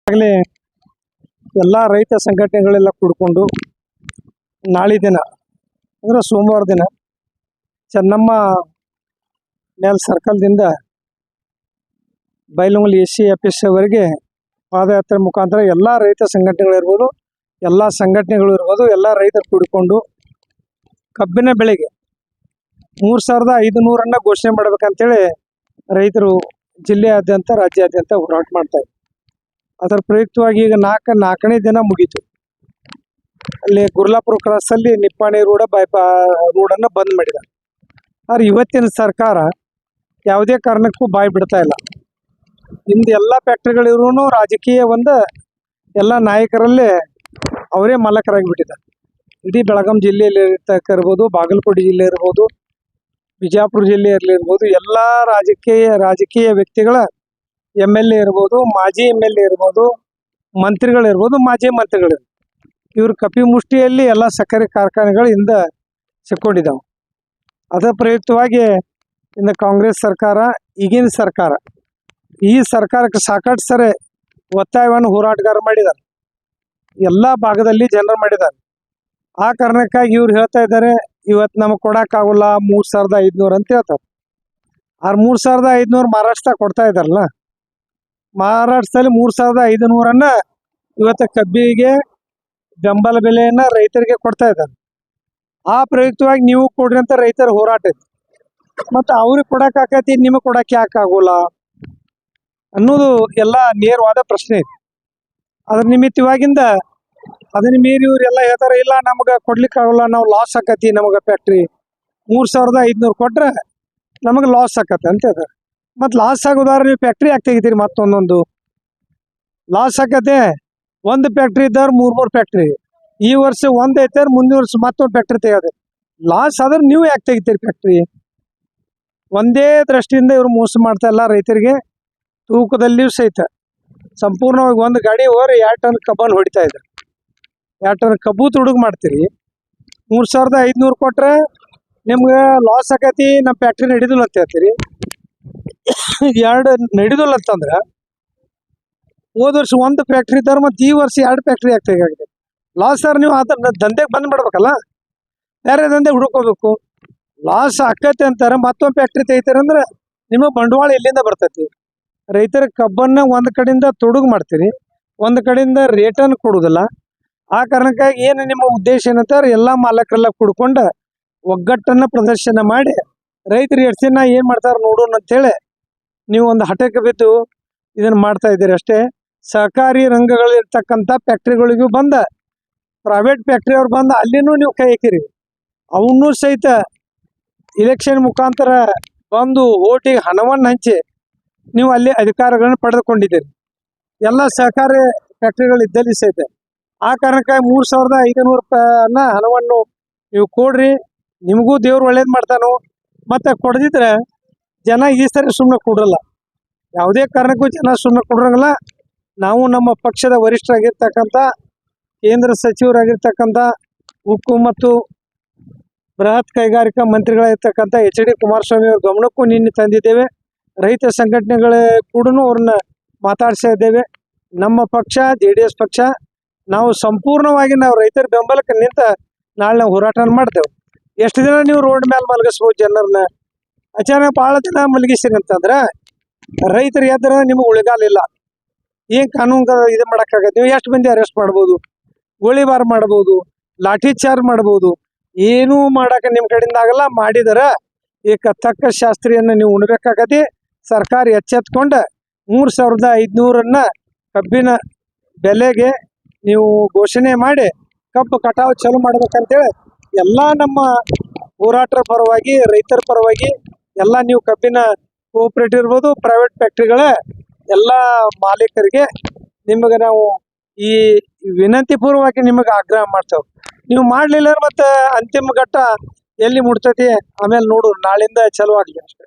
ಆಗಲೇ ಎಲ್ಲ ರೈತ ಸಂಘಟನೆಗಳೆಲ್ಲ ಕೂಡಿಕೊಂಡು ನಾಳೆ ದಿನ ಅಂದರೆ ಸೋಮವಾರ ದಿನ ಚೆನ್ನಮ್ಮ ಮೇಲ್ ಸರ್ಕಲ್ದಿಂದ ಬೈಲಹೊಂಗಲ ಎಸ್ ಸಿ ಆಫೀಸ್ವರೆಗೆ ಪಾದಯಾತ್ರೆ ಮುಖಾಂತರ ಎಲ್ಲ ರೈತ ಸಂಘಟನೆಗಳಿರ್ಬೋದು, ಎಲ್ಲ ಸಂಘಟನೆಗಳು ಇರ್ಬೋದು, ಎಲ್ಲ ರೈತರು ಕೂಡಿಕೊಂಡು ಕಬ್ಬಿನ ಬೆಳೆಗೆ 3500 ಘೋಷಣೆ ಮಾಡಬೇಕಂತೇಳಿ ರೈತರು ಜಿಲ್ಲೆಯಾದ್ಯಂತ ರಾಜ್ಯಾದ್ಯಂತ ಹೋರಾಟ ಮಾಡ್ತಾರೆ. ಅದರ ಪ್ರಯುಕ್ತವಾಗಿ ಈಗ ನಾಲ್ಕನೇ ದಿನ ಮುಗೀತು. ಅಲ್ಲಿ ಗುರ್ಲಾಪುರ ಕ್ರಾಸಲ್ಲಿ ನಿಪ್ಪಾಣಿ ರೋಡನ್ನು ಬಂದ್ ಮಾಡಿದ. ಆದ್ರೆ ಇವತ್ತಿನ ಸರ್ಕಾರ ಯಾವುದೇ ಕಾರಣಕ್ಕೂ ಬಾಯಿ ಬಿಡ್ತಾ ಇಲ್ಲ. ಇಂದು ಎಲ್ಲ ಫ್ಯಾಕ್ಟ್ರಿಗಳಿರೂ ರಾಜಕೀಯ ಎಲ್ಲ ನಾಯಕರಲ್ಲೇ ಅವರೇ ಮಾಲಕರಾಗಿ ಬಿಟ್ಟಿದ್ದಾರೆ. ಇಡೀ ಬೆಳಗಾಂ ಜಿಲ್ಲೆಯಲ್ಲಿ ಇರ್ಬೋದು, ಬಾಗಲಕೋಟೆ ಜಿಲ್ಲೆ ಇರ್ಬೋದು, ಬಿಜಾಪುರ ಜಿಲ್ಲೆಯಲ್ಲಿರ್ಬೋದು, ಎಲ್ಲ ರಾಜಕೀಯ ವ್ಯಕ್ತಿಗಳ MLA ಇರ್ಬೋದು, ಮಾಜಿ MLA ಇರ್ಬೋದು, ಮಂತ್ರಿಗಳಿರ್ಬೋದು, ಮಾಜಿ ಮಂತ್ರಿಗಳಿರ್ಬೋದು, ಇವ್ರ ಕಪಿಮುಷ್ಟಿಯಲ್ಲಿ ಎಲ್ಲ ಸಕ್ಕರೆ ಕಾರ್ಖಾನೆಗಳು ಸಿಕ್ಕೊಂಡಿದ್ದಾವೆ. ಅದರ ಪ್ರಯುಕ್ತವಾಗಿ ಇನ್ನು ಕಾಂಗ್ರೆಸ್ ಸರ್ಕಾರ, ಈಗಿನ ಸರ್ಕಾರ, ಈ ಸರ್ಕಾರಕ್ಕೆ ಸಾಕಷ್ಟು ಸರಿ ಒತ್ತಾಯವನ್ನು ಹೋರಾಟಗಾರ ಮಾಡಿದ್ದಾರೆ. ಎಲ್ಲ ಭಾಗದಲ್ಲಿ ಜನರು ಮಾಡಿದ್ದಾರೆ. ಆ ಕಾರಣಕ್ಕಾಗಿ ಇವ್ರು ಹೇಳ್ತಾ ಇದ್ದಾರೆ, ಇವತ್ತು ನಮಗೆ ಕೊಡೋಕ್ಕಾಗಲ್ಲ 3500 ಅಂತ ಹೇಳ್ತಾರೆ. ಆ 3500 ಮಹಾರಾಷ್ಟ್ರದಾಗ ಕೊಡ್ತಾ ಇದ್ದಾರಲ್ಲ, ಮಹಾರಾಷ್ಟ್ರದಲ್ಲಿ 3500 ಇವತ್ತು ಕಬ್ಬಿಗೆ ಬೆಂಬಲ ಬೆಲೆಯನ್ನು ರೈತರಿಗೆ ಕೊಡ್ತಾ ಇದ್ದಾರೆ. ಆ ಪ್ರಯುಕ್ತವಾಗಿ ನೀವು ಕೊಡ್ರಿ ಅಂತ ರೈತರ ಹೋರಾಟ ಐತಿ. ಮತ್ತು ಅವ್ರಿಗೆ ಕೊಡೋಕ್ಕಾಕೈತಿ, ನಿಮಗೆ ಕೊಡೋಕೆ ಯಾಕೆ ಆಗೋಲ್ಲ ಅನ್ನೋದು ಎಲ್ಲ ನೇರವಾದ ಪ್ರಶ್ನೆ ಐತಿ. ಅದ್ರ ನಿಮಿತ್ತವಾಗಿಂದ ಅದನ್ನ ಮೀರಿ ಇವರೆಲ್ಲ ಹೇಳ್ತಾರೆ, ಇಲ್ಲ ನಮ್ಗೆ ಕೊಡ್ಲಿಕ್ಕೆ ಆಗೋಲ್ಲ, ನಾವು ಲಾಸ್ ಆಕತಿ, ನಮಗೆ ಫ್ಯಾಕ್ಟ್ರಿ 3500 ಕೊಟ್ರೆ ನಮಗೆ ಲಾಸ್ ಆಕತ್ತೆ ಅಂತ ಹೇಳ್ತಾರೆ. ಮತ್ತು ಲಾಸ್ ಆಗೋದಾದ್ರೆ ನೀವು ಫ್ಯಾಕ್ಟ್ರಿ ಯಾಕೆ ತೆಗಿತೀರಿ? ಮತ್ತೊಂದೊಂದು ಲಾಸ್ ಆಕತೆ. ಒಂದು ಫ್ಯಾಕ್ಟ್ರಿ ಇದ್ದವ್ರು 3 ಫ್ಯಾಕ್ಟ್ರಿ, ಈ ವರ್ಷ ಒಂದು ಐತೆ, ಮುಂದಿನ ವರ್ಷ ಮತ್ತೊಂದು ಫ್ಯಾಕ್ಟ್ರಿ ತೆಗೆಯೋದು. ಲಾಸ್ ಆದ್ರೆ ನೀವು ಯಾಕೆ ತೆಗಿತೀರಿ ಫ್ಯಾಕ್ಟ್ರಿ? ಒಂದೇ ದೃಷ್ಟಿಯಿಂದ ಇವರು ಮೋಸ ಮಾಡ್ತಾ ಇಲ್ಲ ರೈತರಿಗೆ. ತೂಕದಲ್ಲಿಯೂ ಸಹಿತ ಸಂಪೂರ್ಣವಾಗಿ ಒಂದು ಗಾಡಿ ಹೋದ್ರೆ 2 ಟನ್ ಕಬ್ಬನ್ನು ಹೊಡಿತಾ ಇದ್ದಾರೆ. 2 ಟನ್ ಕಬ್ಬು ತುಡುಗು ಮಾಡ್ತೀರಿ. 3500 ಕೊಟ್ರೆ ನಿಮ್ಗೆ ಲಾಸ್ ಆಕತಿ, ನಮ್ಮ ಫ್ಯಾಕ್ಟ್ರಿ ನಡೀದಿಲ್ಲ ಅಂತ ಹೇಳ್ತೀರಿ. 2 ನಡೀದಿಲ್ಲ ಅಂತಂದ್ರೆ ಹೋದ ವರ್ಷ ಒಂದು ಫ್ಯಾಕ್ಟ್ರಿ ಇದ್ದಾರೆ, ಮತ್ತು ಈ ವರ್ಷ 2 ಫ್ಯಾಕ್ಟ್ರಿ ಆಗ್ತಾಗಿದೆ. ಲಾಸ್ ಆದ್ರೆ ನೀವು ಅದನ್ನ ದಂಧೆಗೆ ಬಂದ್ ಮಾಡ್ಬೇಕಲ್ಲ, ಬೇರೆ ದಂಧೆ ಹುಡುಕೋಬೇಕು. ಲಾಸ್ ಆಕತ್ತೆ ಅಂತಾರೆ, ಮತ್ತೊಂದು ಫ್ಯಾಕ್ಟ್ರಿ ತೆಗಿತಾರೆ ಅಂದ್ರೆ ನಿಮಗೆ ಬಂಡವಾಳ ಎಲ್ಲಿಂದ ಬರ್ತೈತಿ? ರೈತರ ಕಬ್ಬನ್ನು ಒಂದು ಕಡೆಯಿಂದ ತುಡುಗು ಮಾಡ್ತೀರಿ, ಒಂದು ಕಡೆಯಿಂದ ರೇಟನ್ನು ಕೊಡೋದಿಲ್ಲ. ಆ ಕಾರಣಕ್ಕಾಗಿ ಏನು ನಿಮ್ಮ ಉದ್ದೇಶ ಏನಂತಾರೆ, ಎಲ್ಲ ಮಾಲಕರೆಲ್ಲ ಕುಡ್ಕೊಂಡು ಒಗ್ಗಟ್ಟನ್ನು ಪ್ರದರ್ಶನ ಮಾಡಿ ರೈತರು ಎಷ್ಟು ದಿನ ಏನು ಮಾಡ್ತಾರೆ ನೋಡೋಣ ಅಂತೇಳಿ ನೀವು ಒಂದು ಹಠಕ್ಕೆ ಬಿದ್ದು ಇದನ್ನು ಮಾಡ್ತಾ ಇದ್ದೀರಿ ಅಷ್ಟೇ. ಸಹಕಾರಿ ರಂಗಗಳಿರ್ತಕ್ಕಂಥ ಫ್ಯಾಕ್ಟ್ರಿಗಳಿಗೂ ಪ್ರೈವೇಟ್ ಫ್ಯಾಕ್ಟ್ರಿ ಅವ್ರು ಅಲ್ಲಿನೂ ನೀವು ಕೈ ಹಾಕಿರಿ. ಅವನ್ನೂ ಸಹಿತ ಇಲೆಕ್ಷನ್ ಮುಖಾಂತರ ಬಂದು ಓಟಿಗೆ ಹಣವನ್ನು ಹಂಚಿ ನೀವು ಅಲ್ಲಿ ಅಧಿಕಾರಗಳನ್ನು ಪಡೆದುಕೊಂಡಿದ್ದೀರಿ. ಎಲ್ಲ ಸಹಕಾರಿ ಫ್ಯಾಕ್ಟ್ರಿಗಳಿದ್ದಲ್ಲಿ ಸಹಿತ. ಆ ಕಾರಣಕ್ಕಾಗಿ 3500 ಹಣವನ್ನು ನೀವು ಕೊಡ್ರಿ, ನಿಮಗೂ ದೇವ್ರು ಒಳ್ಳೇದು ಮಾಡ್ತಾನೋ. ಮತ್ತು ಕೊಡದಿದ್ರೆ ಜನ ಈ ಸರಿ ಸುಮ್ಮನೆ ಕೊಡಲ್ಲ, ಯಾವುದೇ ಕಾರಣಕ್ಕೂ ಜನ ಸುಮ್ಮನೆ ಕೊಡೋಂಗಿಲ್ಲ. ನಾವು ನಮ್ಮ ಪಕ್ಷದ ವರಿಷ್ಠರಾಗಿರ್ತಕ್ಕಂಥ ಕೇಂದ್ರ ಸಚಿವರಾಗಿರ್ತಕ್ಕಂಥ ಉಕ್ಕು ಮತ್ತು ಬೃಹತ್ ಕೈಗಾರಿಕಾ ಮಂತ್ರಿಗಳಾಗಿರ್ತಕ್ಕಂಥ HD ಕುಮಾರಸ್ವಾಮಿ ಅವ್ರ ಗಮನಕ್ಕೂ ನಿನ್ನೆ ತಂದಿದ್ದೇವೆ. ರೈತ ಸಂಘಟನೆಗಳ ಕೂಡ ಅವ್ರನ್ನ ಮಾತಾಡ್ತಾ ಇದ್ದೇವೆ. ನಮ್ಮ ಪಕ್ಷ JDS ಪಕ್ಷ, ನಾವು ಸಂಪೂರ್ಣವಾಗಿ ನಾವು ರೈತರ ಬೆಂಬಲಕ್ಕೆ ನಿಂತ ನಾಳೆ ನಾವು ಹೋರಾಟ ಮಾಡ್ತೇವೆ. ಎಷ್ಟು ದಿನ ನೀವು ರೋಡ್ ಮೇಲೆ ಮಲಗಿಸ್ಬೋದು ಜನರನ್ನ? ಅಚಾನಕ್ ಭಾಳ ದಿನ ಮಲಗಿಸ್ತೀರಿ ಅಂತಂದ್ರೆ ರೈತರು ಎದ್ರೆ ನಿಮಗೆ ಉಳಿಗಾಲ ಇಲ್ಲ. ಏನು ಕಾನೂನು ಇದು ಮಾಡೋಕ್ಕಾಗತ್ತೆ? ನೀವು ಎಷ್ಟು ಮಂದಿ ಅರೆಸ್ಟ್ ಮಾಡ್ಬೋದು, ಗೋಳಿಬಾರ್ ಮಾಡ್ಬೋದು, ಲಾಠಿ ಚಾರ್ಜ್ ಮಾಡ್ಬೋದು, ಏನೂ ಮಾಡೋಕೆ ನಿಮ್ಮ ಕಡೆಯಿಂದ ಆಗಲ್ಲ. ಮಾಡಿದರೆ ಈಗ ತಕ್ಕ ಶಾಸ್ತ್ರಿಯನ್ನು ನೀವು ಉಣ್ಬೇಕಾಗತ್ತೆ. ಸರ್ಕಾರ ಎಚ್ಚೆತ್ಕೊಂಡು 3500 ಕಬ್ಬಿನ ಬೆಲೆಗೆ ನೀವು ಘೋಷಣೆ ಮಾಡಿ ಕಬ್ಬು ಕಟಾವು ಚಾಲು ಮಾಡ್ಬೇಕಂತೇಳಿ ಎಲ್ಲ ನಮ್ಮ ಹೋರಾಟರ ಪರವಾಗಿ, ರೈತರ ಪರವಾಗಿ ಎಲ್ಲ ನೀವು ಕಬ್ಬಿನ ಕೋಆಪರೇಟಿವ್ ಇರ್ಬೋದು, ಪ್ರೈವೇಟ್ ಫ್ಯಾಕ್ಟ್ರಿಗಳ ಎಲ್ಲ ಮಾಲೀಕರಿಗೆ ನಿಮಗೆ ನಾವು ಈ ವಿನಂತಿ ಪೂರ್ವವಾಗಿ ನಿಮಗೆ ಆಗ್ರಹ ಮಾಡ್ತೇವೆ. ನೀವು ಮಾಡಲಿಲ್ಲ ಮತ್ತು ಅಂತಿಮ ಘಟ್ಟ ಎಲ್ಲಿ ಮುಟ್ತೈತಿ ಆಮೇಲೆ ನೋಡು, ನಾಳಿಂದ ಚಾಲು ಆಗಲಿ ಅಷ್ಟೇ.